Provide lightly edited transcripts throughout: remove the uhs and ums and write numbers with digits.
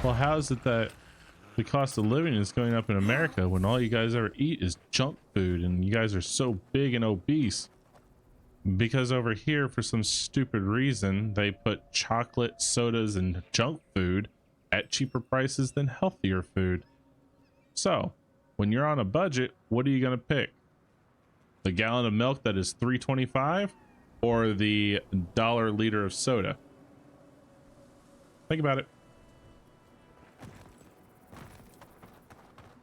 Well, how is it that the cost of living is going up in America when all you guys ever eat is junk food and you guys are so big and obese? Because over here, for some stupid reason, they put chocolate, sodas, and junk food at cheaper prices than healthier food. So, when you're on a budget, what are you going to pick? The gallon of milk that is $3.25 or the $1 liter of soda? Think about it.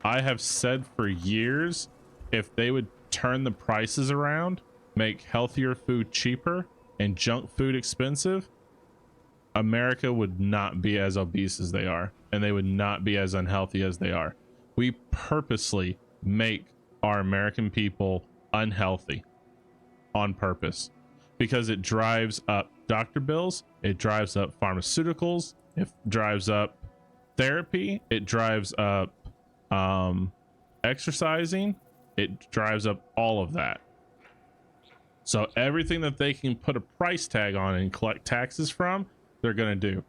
I have said for years, if they would turn the prices around, make healthier food cheaper and junk food expensive, America would not be as obese as they are, and they would not be as unhealthy as they are. We purposely make our American people unhealthy on purpose because it drives up doctor bills, it drives up pharmaceuticals, it drives up therapy, it drives up exercising, it drives up all of that. So everything that they can put a price tag on and collect taxes from, they're going to do.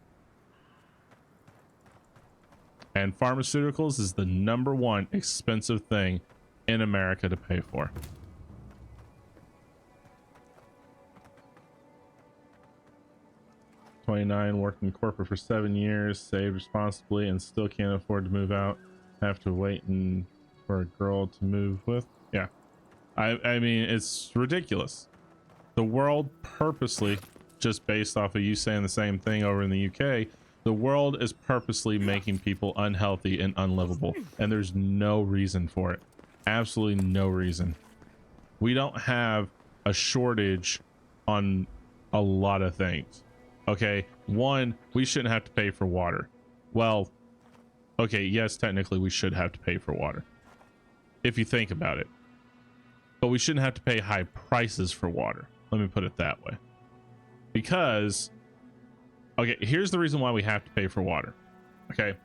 And pharmaceuticals is the #1 expensive thing in America to pay for. Working corporate for 7 years, saved responsibly, and still can't afford to move out. Have to wait for a girl to move with. Yeah. I mean, it's ridiculous. The world purposely, just based off of you saying the same thing over in the UK, the world is purposely making people unhealthy and unlivable. And there's no reason for it. Absolutely no reason. We don't have a shortage on a lot of things. Okay, one, we shouldn't have to pay for water. Well, okay, yes, technically we should have to pay for water, if you think about it. But we shouldn't have to pay high prices for water. Let me put it that way. Because, okay, here's the reason why we have to pay for water. Okay,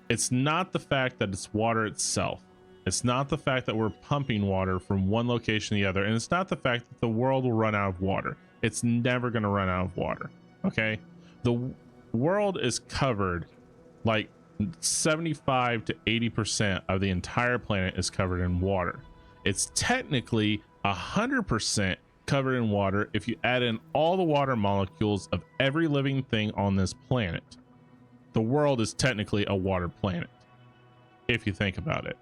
it's not the fact that it's water itself. It's not the fact that we're pumping water from one location to the other. And it's not the fact that the world will run out of water. It's never going to run out of water. Okay, the world is covered, like 75 to 80% of the entire planet is covered in water. It's technically 100% covered in water if you add in all the water molecules of every living thing on this planet. The world is technically a water planet, if you think about it.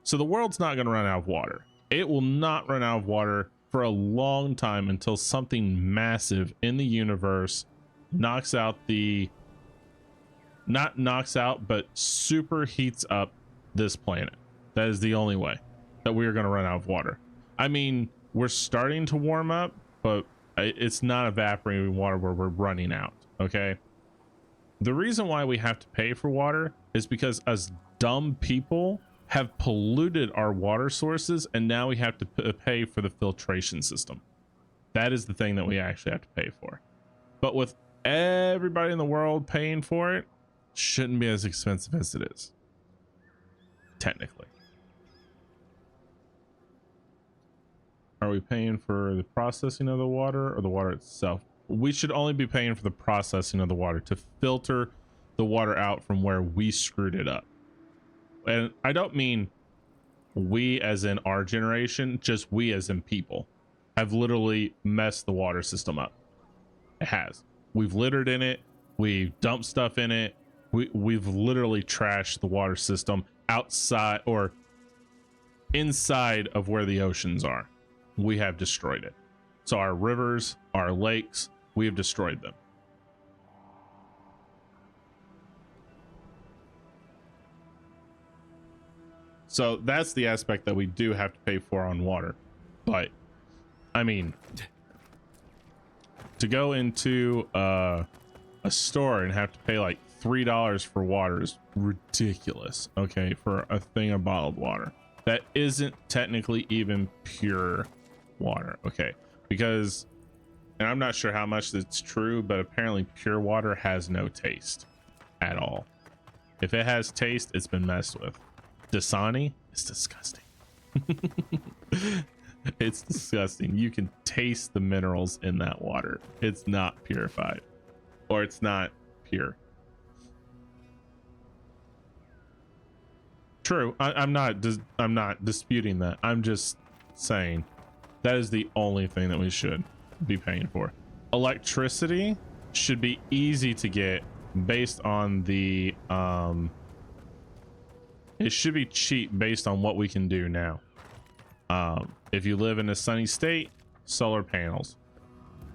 So the world's not going to run out of water. It will not run out of water for a long time until something massive in the universe knocks out not knocks out, but super heats up this planet. That is the only way that we are going to run out of water. I mean, we're starting to warm up, but it's not evaporating water where we're running out. Okay. The reason why we have to pay for water is because us dumb people have polluted our water sources, and now we have to pay for the filtration system. That is the thing that we actually have to pay for. But with everybody in the world paying for it, shouldn't be as expensive as it is, technically. Are we paying for the processing of the water or the water itself? We should only be paying for the processing of the water to filter the water out from where we screwed it up. And I don't mean we as in our generation, just we as in people have literally messed the water system up. It has. We've littered in it. We've dumped stuff in it. We've literally trashed the water system outside or inside of where the oceans are. We have destroyed it. So our rivers, our lakes, we have destroyed them. So that's the aspect that we do have to pay for on water. But I mean, to go into a store and have to pay like $3 for water is ridiculous. Okay, for a thing of bottled water that isn't technically even pure water. Okay, because, and I'm not sure how much that's true, but apparently pure water has no taste at all. If it has taste, it's been messed with. Dasani is disgusting. It's disgusting. You can taste the minerals in that water. It's not purified, or it's not pure. True. I'm not disputing that. I'm just saying that is the only thing that we should be paying for. Electricity should be easy to get based on the it should be cheap based on what we can do now. If you live in a sunny state, solar panels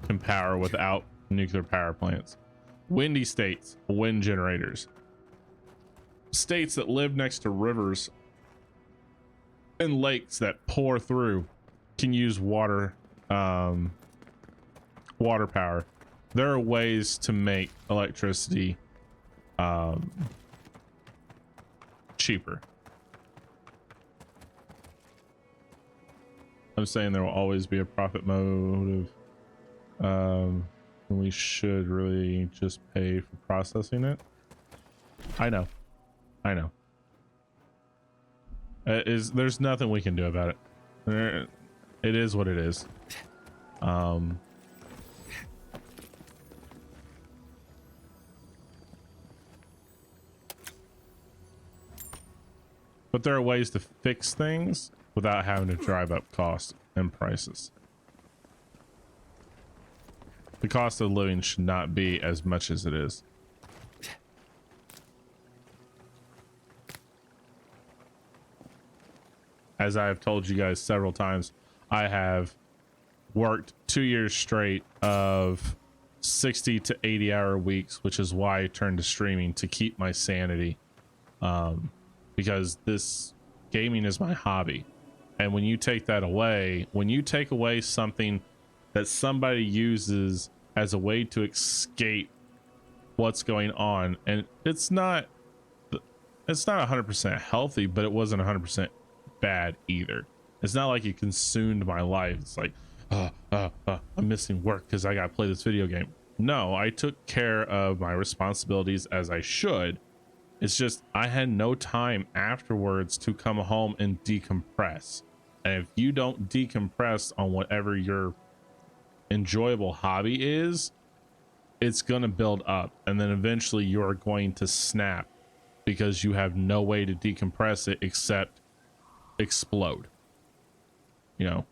can power without nuclear power plants. Windy states, wind generators. States that live next to rivers and lakes that pour through can use water water power. There are ways to make electricity cheaper. I'm saying there will always be a profit motive. We should really just pay for processing it. I know. There's nothing we can do about it. It is what it is. But there are ways to fix things without having to drive up costs and prices. The cost of living should not be as much as it is. As I have told you guys several times, I have worked 2 years straight of 60 to 80 hour weeks, which is why I turned to streaming, to keep my sanity. Because this gaming is my hobby. And when you take that away, when you take away something that somebody uses as a way to escape what's going on, and it's not 100% healthy, but it wasn't 100% bad either. It's not like it consumed my life. It's like, I'm missing work because I gotta play this video game. No, I took care of my responsibilities as I should. It's just I had no time afterwards to come home and decompress. And if you don't decompress on whatever your enjoyable hobby is, it's gonna build up, and then eventually you're going to snap because you have no way to decompress it except explode, you know.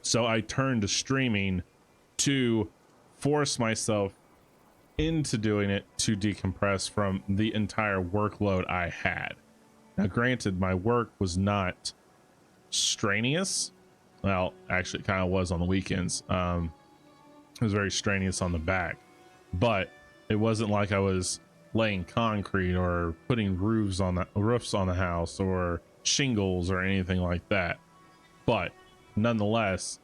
So I turned to streaming to force myself into doing it, to decompress from the entire workload I had. Now granted, my work was not strenuous. Well, actually it kind of was on the weekends. It was very strenuous on the back, but it wasn't like I was laying concrete or putting roofs on the house or shingles or anything like that. But nonetheless,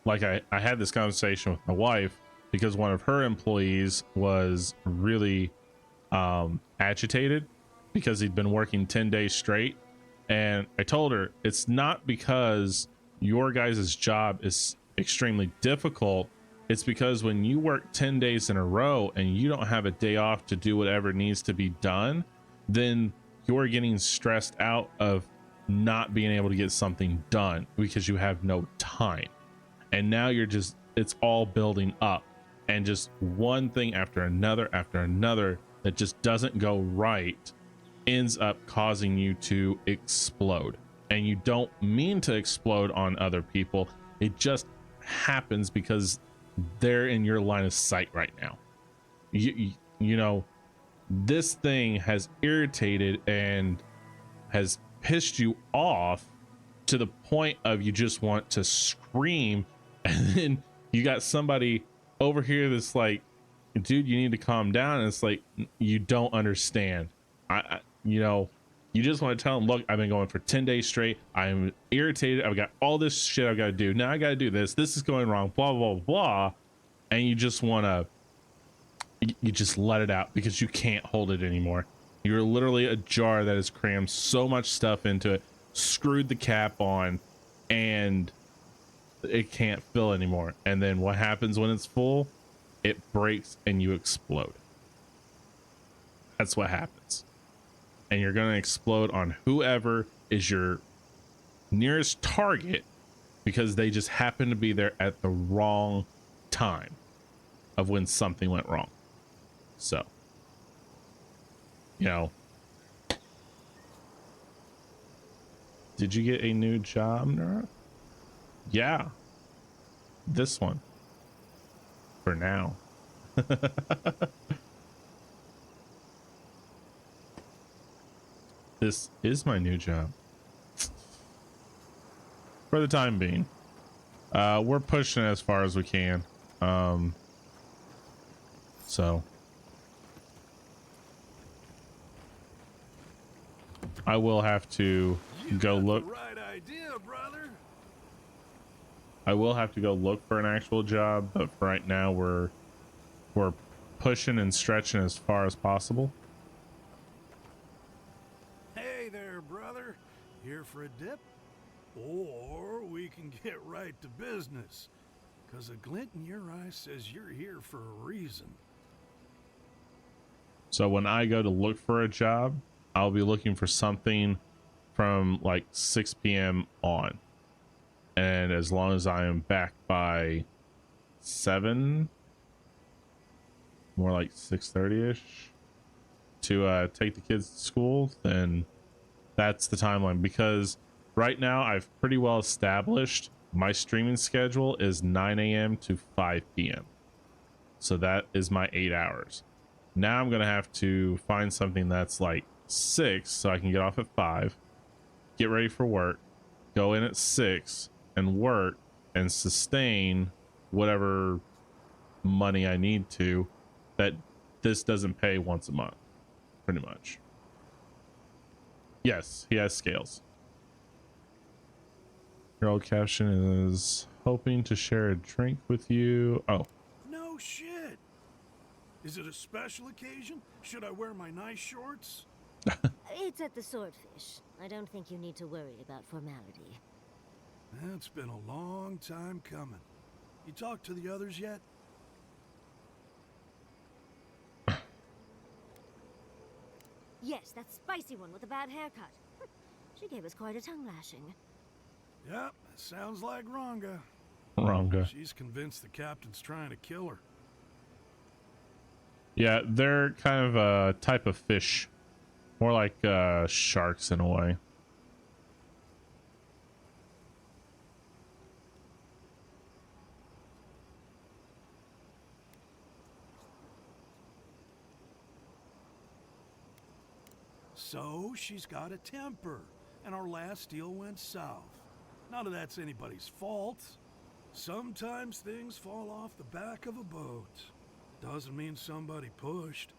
like I had this conversation with my wife because one of her employees was really agitated because he'd been working 10 days straight. And I told her, it's not because your guys' job is extremely difficult. It's because when you work 10 days in a row and you don't have a day off to do whatever needs to be done, then you're getting stressed out of not being able to get something done because you have no time. And now you're just, it's all building up, and just one thing after another that just doesn't go right ends up causing you to explode. And you don't mean to explode on other people. It just happens because they're in your line of sight right now. You know, this thing has irritated and has pissed you off to the point of you just want to scream, and then you got somebody over here that's like, dude, you need to calm down. And it's like, you don't understand. You know, you just want to tell them, look, I've been going for 10 days straight. I'm irritated. I've got all this shit I've got to do. Now I got to do this. This is going wrong, blah, blah, blah. And you just want to, you just let it out because you can't hold it anymore. You're literally a jar that has crammed so much stuff into it, screwed the cap on, and it can't fill anymore. And then what happens when it's full? It breaks and you explode. That's what happens. And you're going to explode on whoever is your nearest target because they just happen to be there at the wrong time of when something went wrong. So you know, did you get a new job, Nerok? Yeah, this one for now. This is my new job for the time being. We're pushing as far as we can. So I will have to go look. Right idea, brother. I will have to go look for an actual job, but for right now we're pushing and stretching as far as possible. Hey there, brother. Here for a dip? Or we can get right to business. 'Cause a glint in your eye says you're here for a reason. So when I go to look for a job, I'll be looking for something from like 6 p.m. on. And as long as I am back by 7, more like 6:30ish, to take the kids to school, then that's the timeline. Because right now I've pretty well established my streaming schedule is 9 a.m. to 5 p.m. So that is my 8 hours. Now I'm going to have to find something that's like 6 so I can get off at 5, get ready for work, go in at 6 and work and sustain whatever money I need to that this doesn't pay once a month, pretty much. Yes, he has scales. Your old caption is hoping to share a drink with you. Oh. No shit. Is it a special occasion? Should I wear my nice shorts? It's at the Swordfish. I don't think you need to worry about formality. It's been a long time coming. You talked to the others yet? Yes, that spicy one with the bad haircut. She gave us quite a tongue lashing. Yep, sounds like Ranga. Ranga. She's convinced the captain's trying to kill her. Yeah, they're kind of a type of fish. More like sharks in a way. So she's got a temper, and our last deal went south. None of that's anybody's fault. Sometimes things fall off the back of a boat. Doesn't mean somebody pushed.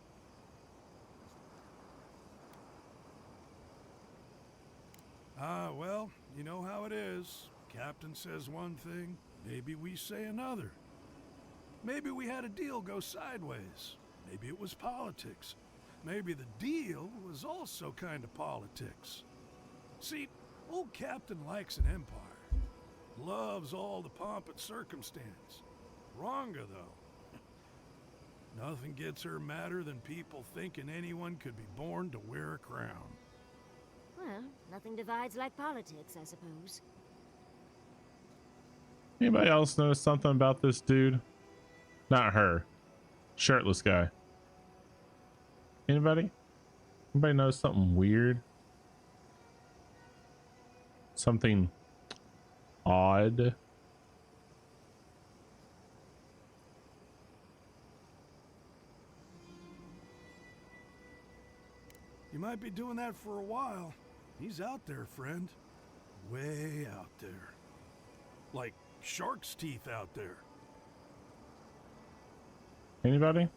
Well, you know how it is. Captain says one thing, maybe we say another. Maybe we had a deal go sideways. Maybe it was politics. Maybe the deal was also kind of politics. See, old Captain likes an empire. Loves all the pomp and circumstance. Ranga, though. Nothing gets her madder than people thinking anyone could be born to wear a crown. Well, nothing divides like politics, I suppose. Anybody else notice something about this dude? Not her. Shirtless guy. Anybody? Anybody notice something weird? Something odd? You might be doing that for a while. He's out there, friend. Way out there. Like shark's teeth out there. Anybody?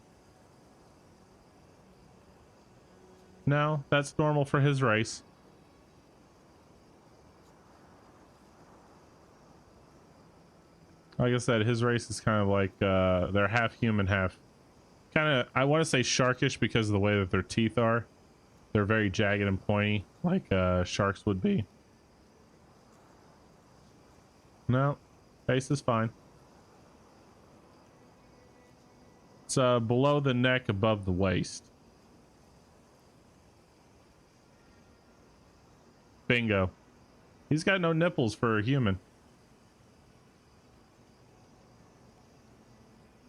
No, that's normal for his race. Like I said, his race is kind of like they're half human, half kind of, I want to say sharkish because of the way that their teeth are. They're very jagged and pointy, like sharks would be. No, face is fine. It's below the neck, above the waist. Bingo. He's got no nipples for a human.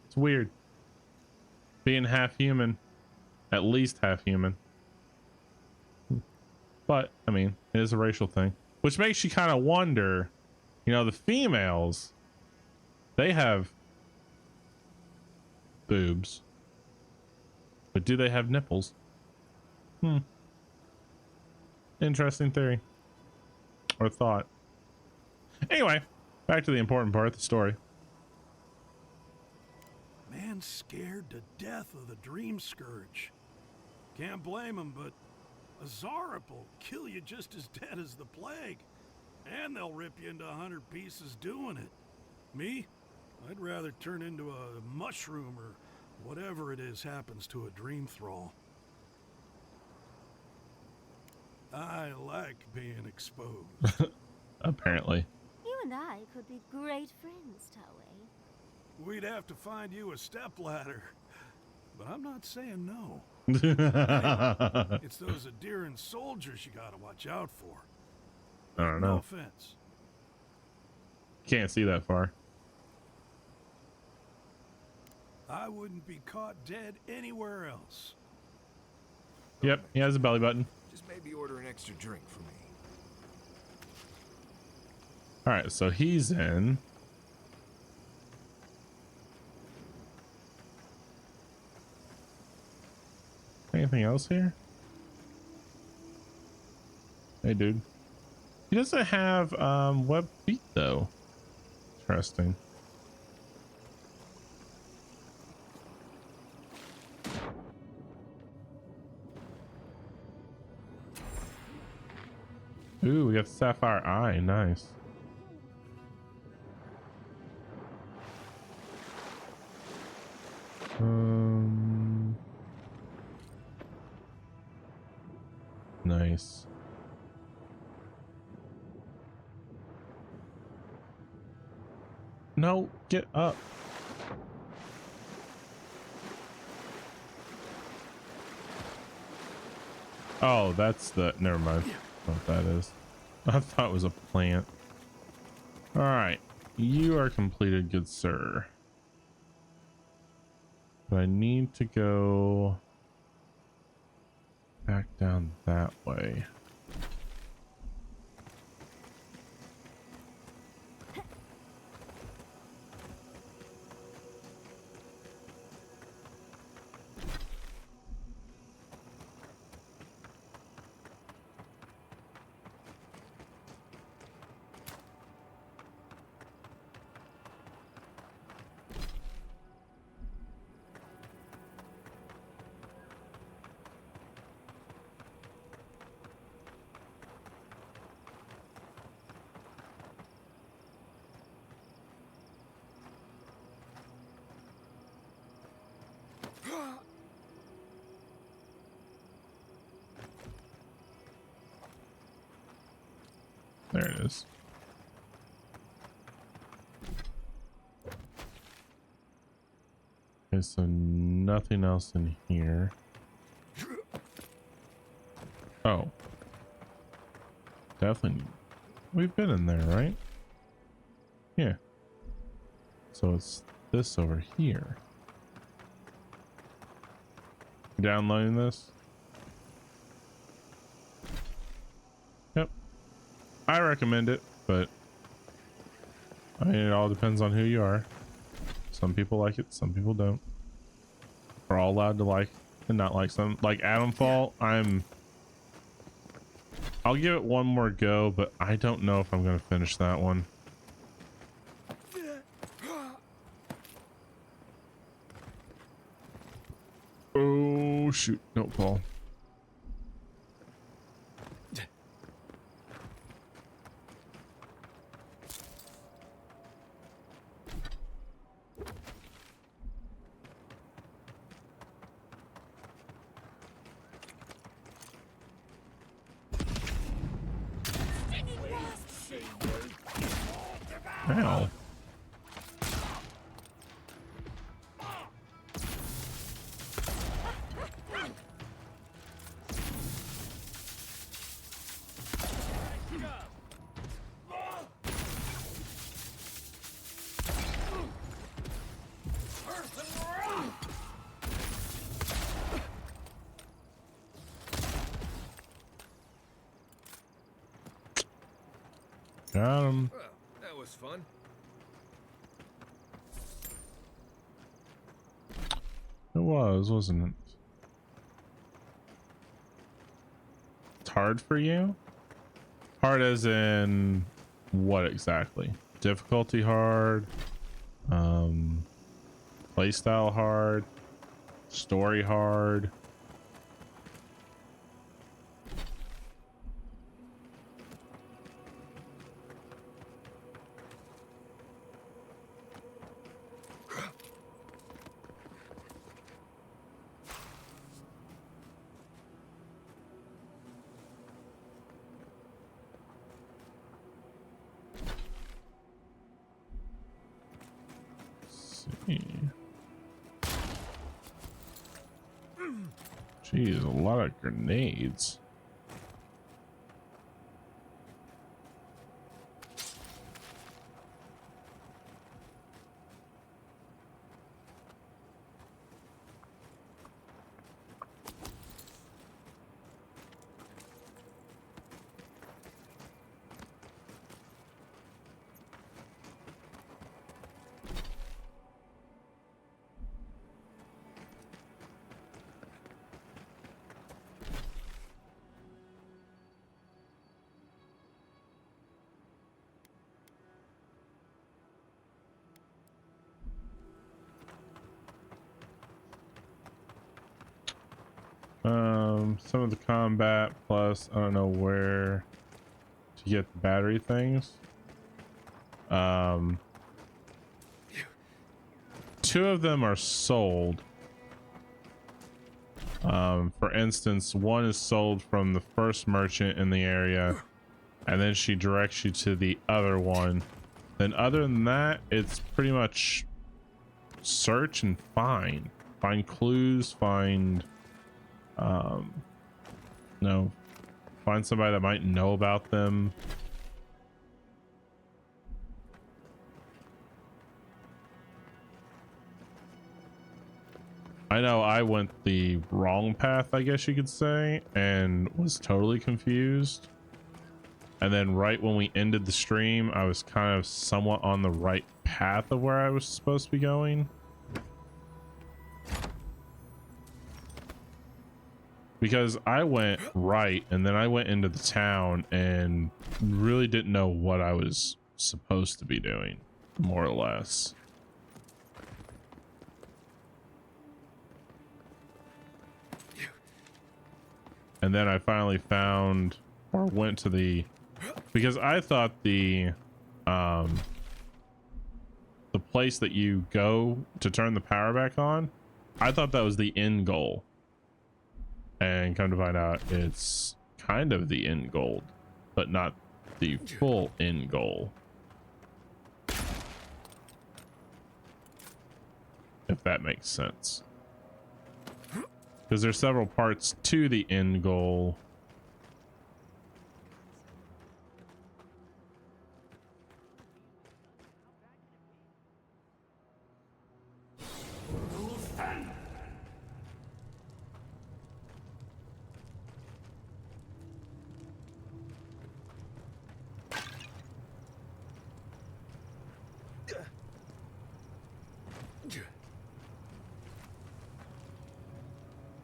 It's weird. Being half human, at least half human. But I mean, it is a racial thing, which makes you kind of wonder, you know, the females, they have boobs, but do they have nipples? Interesting theory or thought. Anyway, back to the important part of the story. Man scared to death of the Dream Scourge. Can't blame him, but a Zarep will kill you just as dead as the plague. And they'll rip you into 100 pieces doing it. Me? I'd rather turn into a mushroom or whatever it is happens to a dream thrall. I like being exposed. Apparently. You and I could be great friends, Toway. We'd have to find you a stepladder. But I'm not saying no. Anyway, it's those adherent soldiers you gotta watch out for. I don't No know. offense. Can't see that far. I wouldn't be caught dead anywhere else. Yep, he has a belly button. Just maybe order an extra drink for me. All right, so he's in. Anything else here? Hey, dude. He doesn't have web feet though. Interesting. Ooh, we got the sapphire eye. Nice. Nice. No, get up. Oh, that's the, never mind what that is. I thought it was a plant. All right, you are completed, good sir. But I need to go back down that way. There it is. Okay, so nothing else in here. Oh. Definitely. We've been in there, right? Yeah. So it's this over here. Downloading this? Yep. I recommend it, but I mean, it all depends on who you are. Some people like it, some people don't. We're all allowed to like and not like some. Like Adamfall, I'll give it one more go, but I don't know if I'm gonna finish that one. Oh shoot, don't fall. Ow. Got him. Well, that was fun. It was, wasn't it? It's hard for you? Hard as in what exactly? Difficulty hard? Playstyle hard? Story hard? Jeez, a lot of grenades. Some of the combat plus I don't know where to get the battery things. Two of them are sold. For instance, one is sold from the first merchant in the area, and then she directs you to the other one. Then other than that, it's pretty much search and find clues, find no, find somebody that might know about them. I know I went the wrong path, I guess you could say, and was totally confused. And then right when we ended the stream, I was kind of somewhat on the right path of where I was supposed to be going. Because I went right and then I went into the town and really didn't know what I was supposed to be doing, more or less. And then I finally found or went to the, because I thought the place that you go to turn the power back on, I thought that was the end goal. And come to find out, it's kind of the end goal, but not the full end goal. If that makes sense. Because there's several parts to the end goal.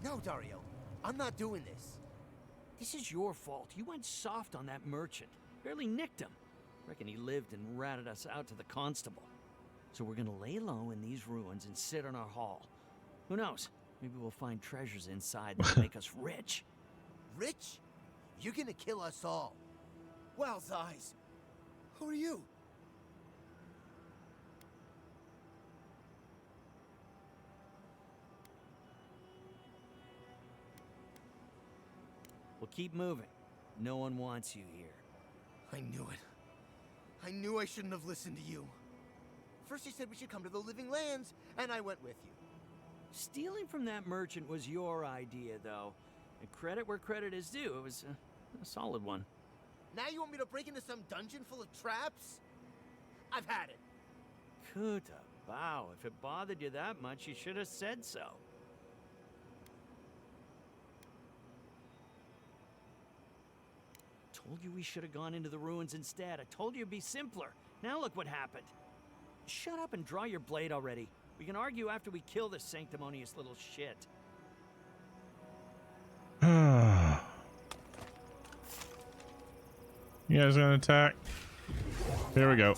No, Dario, I'm not doing this. This is your fault. You went soft on that merchant. Barely nicked him. Reckon he lived and ratted us out to the constable. So we're gonna lay low in these ruins and sit on our haul. Who knows? Maybe we'll find treasures inside that'll make us rich. Rich? You're gonna kill us all. Wow's eyes. Who are you? We'll keep moving. No one wants you here. I knew it. I knew I shouldn't have listened to you. First you said we should come to the Living Lands, and I went with you. Stealing from that merchant was your idea, though. And credit where credit is due. It was a solid one. Now you want me to break into some dungeon full of traps? I've had it. Kuta, wow. If it bothered you that much, you should have said so. told you we should have gone into the ruins instead. I told you it'd be simpler. Now look what happened. Shut up and draw your blade already. We can argue after we kill this sanctimonious little shit. You guys gonna attack? Here we go.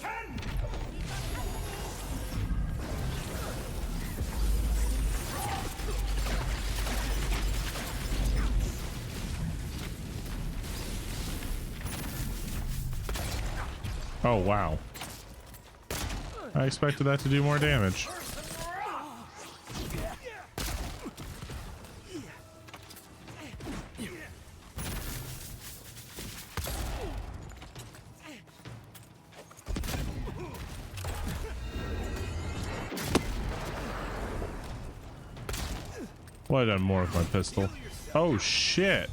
Oh, wow. I expected that to do more damage. Well, I've done more with my pistol. Oh, shit.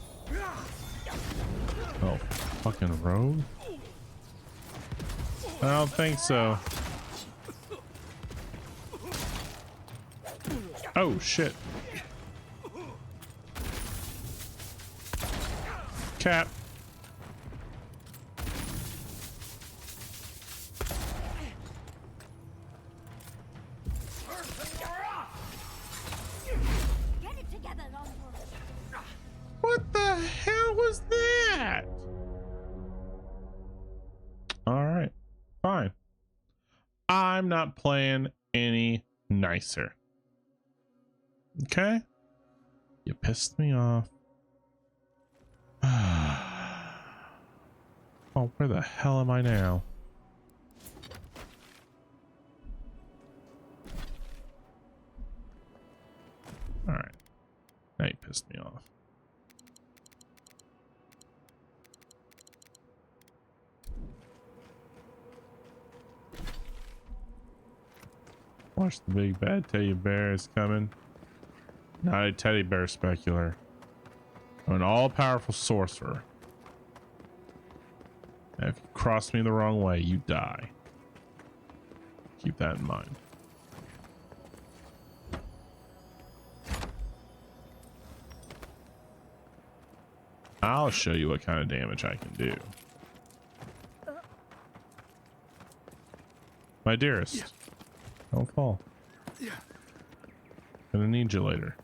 Oh, fucking rogue? I don't think so. Oh, shit. Cap. Get it together, Longwood. What the hell was that? All right, fine. I'm not playing any nicer. Okay? You pissed me off. Oh, where the hell am I now? All right. Now you pissed me off. Watch the big bad teddy bear is coming. Not a teddy bear specular. I'm an all-powerful sorcerer. And if you cross me the wrong way, you die. Keep that in mind. I'll show you what kind of damage I can do. My dearest, don't fall. Gonna need you later.